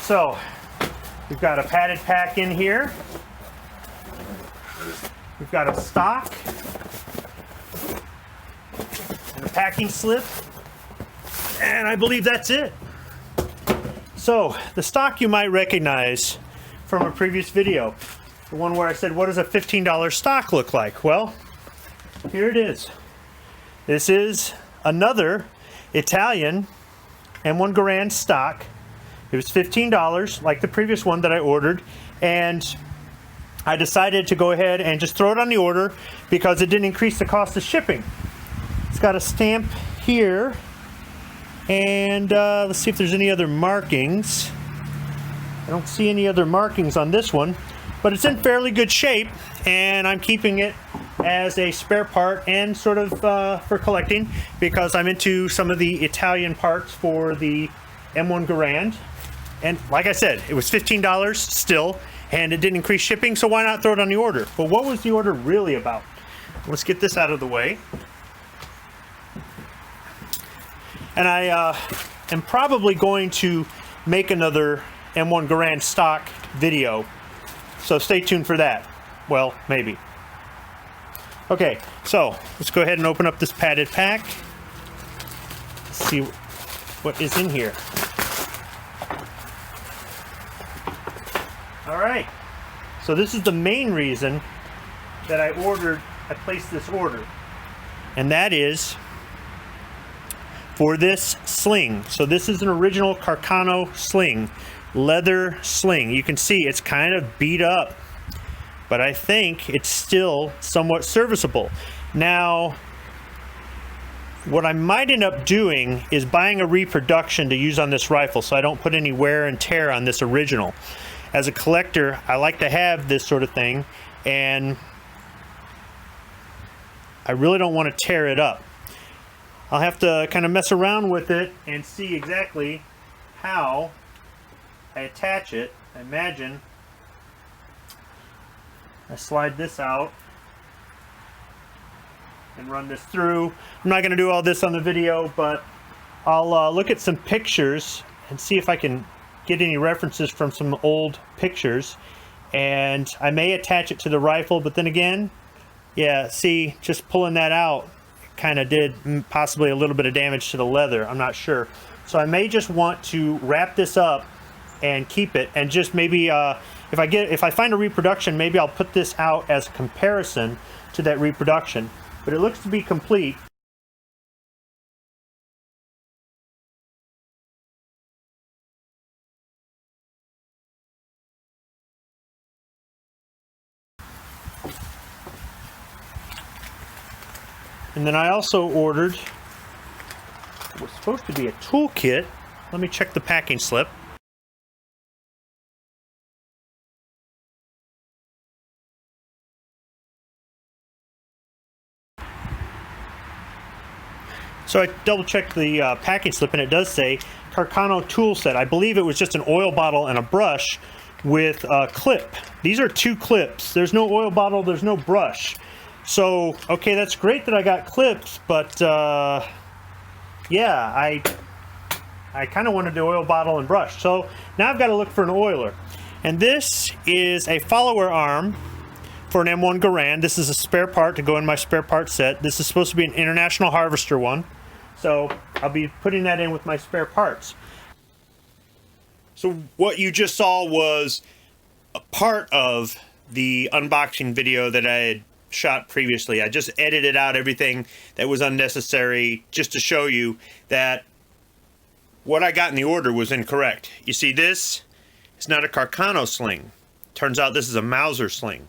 so we've got a padded pack in here. We've got a stock and a packing slip, and I believe that's it. So the stock you might recognize from a previous video, the one where I said, what does a $15 stock look like? Well, here it is. This is another Italian M1 Garand stock. It was $15 like the previous one that I ordered, and I decided to go ahead and just throw it on the order because it didn't increase the cost of shipping. It's got a stamp here, and let's see if there's any other markings. I don't see any other markings on this one, but it's in fairly good shape, and I'm keeping it as a spare part and sort of for collecting because I'm into some of the Italian parts for the M1 Garand. And like I said, it was $15 still, and it didn't increase shipping, so why not throw it on the order? But what was the order really about? Let's get this out of the way. And I am probably going to make another M1 Garand stock video, so stay tuned for that. Well, maybe. Okay, so let's go ahead and open up this padded pack. Let's see what is in here. All right, so this is the main reason that I placed this order, and that is for this sling. So this is an original Carcano sling, leather sling. You can see it's kind of beat up, but I think it's still somewhat serviceable. Now, what I might end up doing is buying a reproduction to use on this rifle so I don't put any wear and tear on this original. As a collector, I like to have this sort of thing, and I really don't want to tear it up. I'll have to kind of mess around with it and see exactly how I attach it. I imagine I slide this out and run this through. I'm not going to do all this on the video, but I'll look at some pictures and see if I can get any references from some old pictures, and I may attach it to the rifle. But then again, yeah, see, just pulling that out kind of did possibly a little bit of damage to the leather. I'm not sure, so I may just want to wrap this up and keep it, and just maybe if I find a reproduction, maybe I'll put this out as a comparison to that reproduction. But it looks to be complete. And then I also ordered what was supposed to be a toolkit. Let me check the packing slip. So I double checked the packing slip, and it does say Carcano tool set. I believe it was just an oil bottle and a brush with a clip. These are two clips. There's no oil bottle, there's no brush. So, okay, that's great that I got clips, but yeah, I kind of wanted the oil bottle and brush. So now I've got to look for an oiler. And this is a follower arm for an M1 Garand. This is a spare part to go in my spare part set. This is supposed to be an International Harvester one, so I'll be putting that in with my spare parts. So what you just saw was a part of the unboxing video that I had shot previously. I just edited out everything that was unnecessary just to show you that what I got in the order was incorrect. You see, this is not a Carcano sling. Turns out this is a Mauser sling.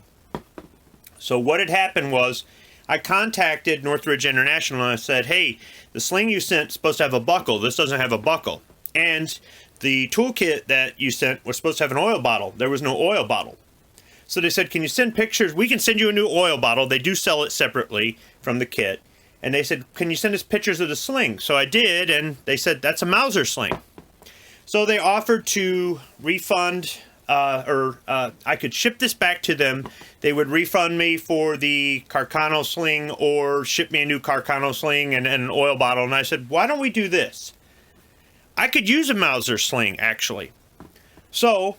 So what had happened was I contacted Northridge International and I said, hey, the sling you sent is supposed to have a buckle. This doesn't have a buckle. And the toolkit that you sent was supposed to have an oil bottle. There was no oil bottle. So they said, can you send pictures? We can send you a new oil bottle. They do sell it separately from the kit. And they said, can you send us pictures of the sling? So I did, and they said, that's a Mauser sling. So they offered to refund, I could ship this back to them. They would refund me for the Carcano sling or ship me a new Carcano sling and an oil bottle. And I said, why don't we do this? I could use a Mauser sling, actually. So,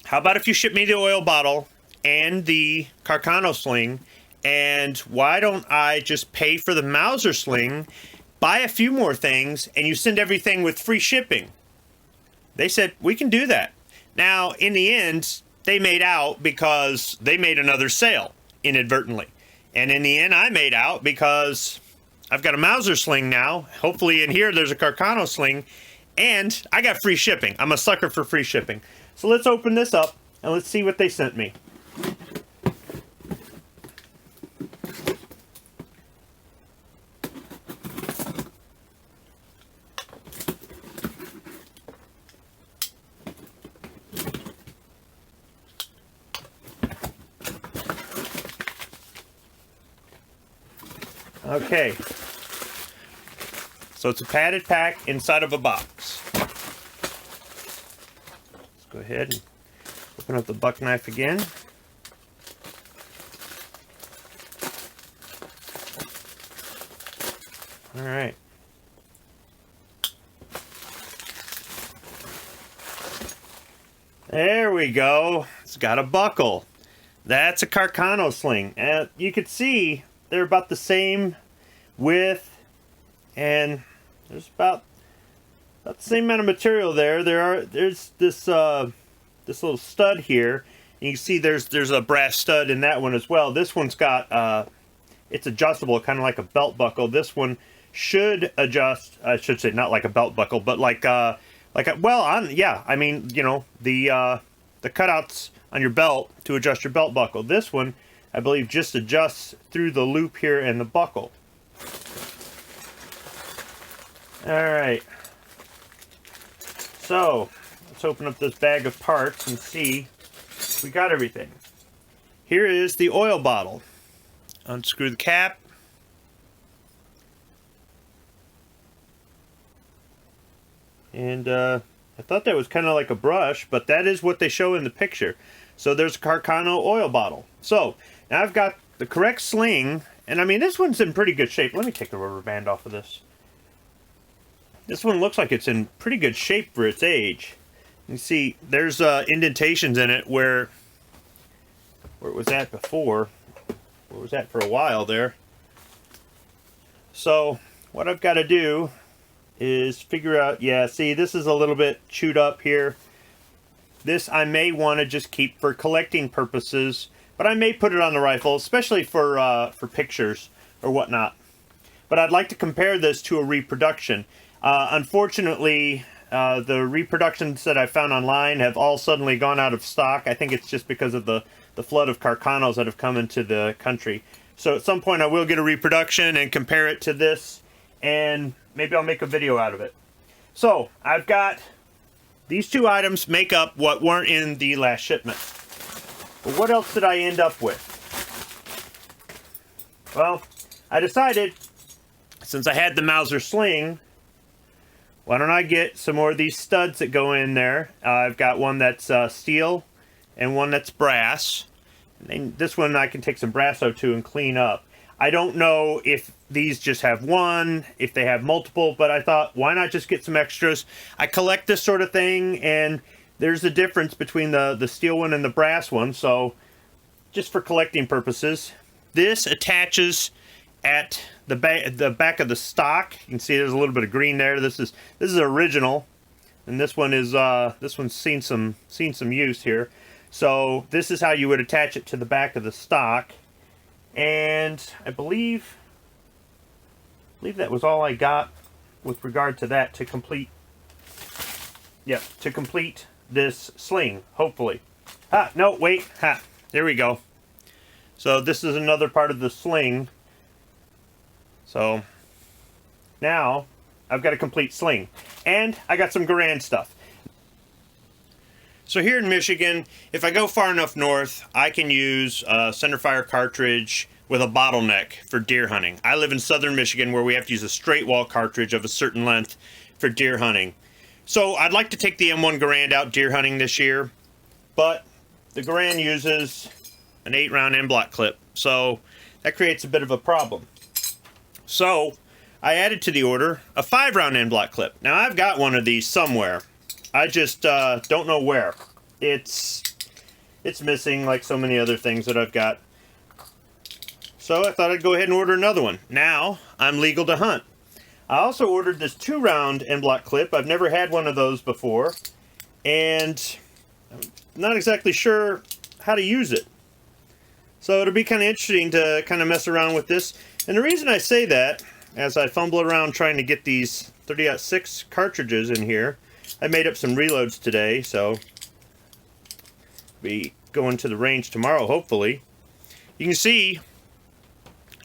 how about if you ship me the oil bottle and the Carcano sling, and why don't I just pay for the Mauser sling, buy a few more things, and you send everything with free shipping? They said, we can do that. Now, in the end, they made out because they made another sale inadvertently. And in the end, I made out because I've got a Mauser sling now. Hopefully in here, there's a Carcano sling. And I got free shipping. I'm a sucker for free shipping. So let's open this up and let's see what they sent me. Okay, so it's a padded pack inside of a box. Let's go ahead and open up the buck knife again. All right. There we go. It's got a buckle. That's a Carcano sling. And you can see they're about the same width, and there's about the same amount of material there. There's this this little stud here. And you can see there's a brass stud in that one as well. This one's got it's adjustable, kind of like a belt buckle. This one should adjust. I should say not like a belt buckle, but yeah. I mean, you know, the cutouts on your belt to adjust your belt buckle. This one, I believe, just adjusts through the loop here and the buckle. Alright, so let's open up this bag of parts and see if we got everything. Here is the oil bottle. Unscrew the cap. And I thought that was kind of like a brush, but that is what they show in the picture. So there's a Carcano oil bottle. So now I've got the correct sling, and I mean, this one's in pretty good shape. Let me take the rubber band off of this. This one looks like it's in pretty good shape for its age. You see, there's indentations in it where it was at before. Where it was at for a while there. So what I've got to do is figure out, yeah, see, this is a little bit chewed up here. This I may want to just keep for collecting purposes, but I may put it on the rifle, especially for pictures or whatnot. But I'd like to compare this to a reproduction. Unfortunately, the reproductions that I found online have all suddenly gone out of stock. I think it's just because of the flood of Carcanos that have come into the country. So at some point I will get a reproduction and compare it to this, and maybe I'll make a video out of it. So I've got these two items make up what weren't in the last shipment. But what else did I end up with? Well, I decided, since I had the Mauser sling, why don't I get some more of these studs that go in there. I've got one that's steel and one that's brass. And this one I can take some Brasso to and clean up. I don't know if these just have one, if they have multiple, but I thought, why not just get some extras? I collect this sort of thing, and there's a difference between the steel one and the brass one, so just for collecting purposes. This attaches at the back of the stock. You can see there's a little bit of green there. This is original, and this one's seen some use here. So this is how you would attach it to the back of the stock. And I believe that was all I got with regard to that to complete this sling, hopefully. No, wait. There we go. So this is another part of the sling. So now I've got a complete sling. And I got some Garand stuff. So here in Michigan, if I go far enough north, I can use a centerfire cartridge with a bottleneck for deer hunting. I live in southern Michigan where we have to use a straight wall cartridge of a certain length for deer hunting. So I'd like to take the M1 Garand out deer hunting this year, but the Garand uses an 8-round end-block clip, so that creates a bit of a problem. So I added to the order a 5-round end-block clip. Now I've got one of these somewhere. I just don't know where. It's missing like so many other things that I've got. So I thought I'd go ahead and order another one. Now I'm legal to hunt. I also ordered this 2-round end block clip. I've never had one of those before, and I'm not exactly sure how to use it. So it'll be kind of interesting to kind of mess around with this. And the reason I say that, as I fumble around trying to get these 30-06 cartridges in here, I made up some reloads today, so be going to the range tomorrow, hopefully. You can see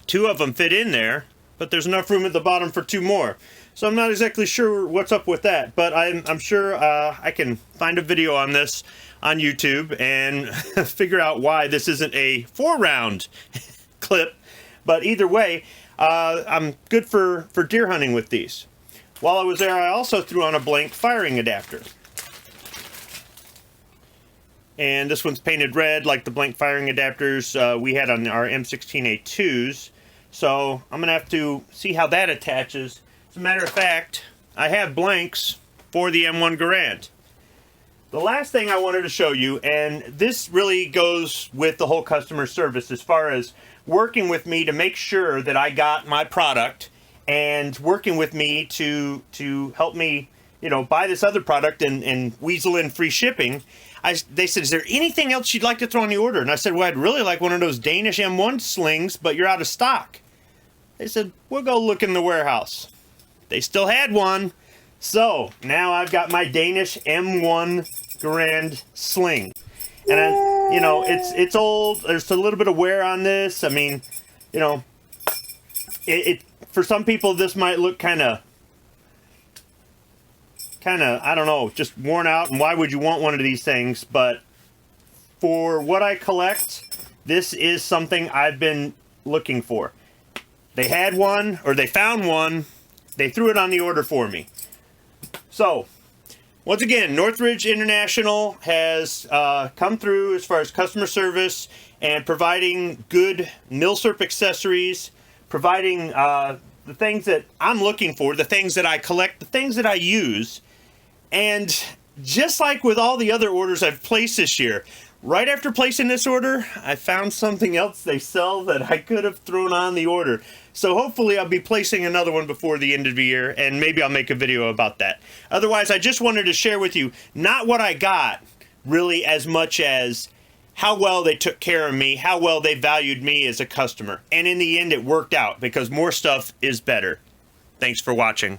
2 of them fit in there, but there's enough room at the bottom for 2 more. So I'm not exactly sure what's up with that, but I'm sure I can find a video on this on YouTube and figure out why this isn't a 4-round clip. But either way, I'm good for deer hunting with these. While I was there, I also threw on a blank firing adapter. And this one's painted red like the blank firing adapters we had on our M16A2s. So I'm going to have to see how that attaches. As a matter of fact, I have blanks for the M1 Garand. The last thing I wanted to show you, and this really goes with the whole customer service as far as working with me to make sure that I got my product and working with me to help me, you know, buy this other product and weasel in free shipping. They said, is there anything else you'd like to throw on the order? And I said, well, I'd really like one of those Danish M1 slings, but you're out of stock. They said, we'll go look in the warehouse. They still had one. So now I've got my Danish M1 Garand sling. And you know, it's old. There's a little bit of wear on this. I mean, you know, it for some people this might look kind of I don't know, just worn out, and why would you want one of these things? But for what I collect, this is something I've been looking for. They had one, or they found one, they threw it on the order for me. So once again, Northridge International has come through as far as customer service and providing good milsurp accessories, providing the things that I'm looking for, the things that I collect, the things that I use. And just like with all the other orders I've placed this year, right after placing this order, I found something else they sell that I could have thrown on the order. So hopefully I'll be placing another one before the end of the year, and maybe I'll make a video about that. Otherwise, I just wanted to share with you, not what I got, really, as much as how well they took care of me, how well they valued me as a customer. And in the end, it worked out, because more stuff is better. Thanks for watching.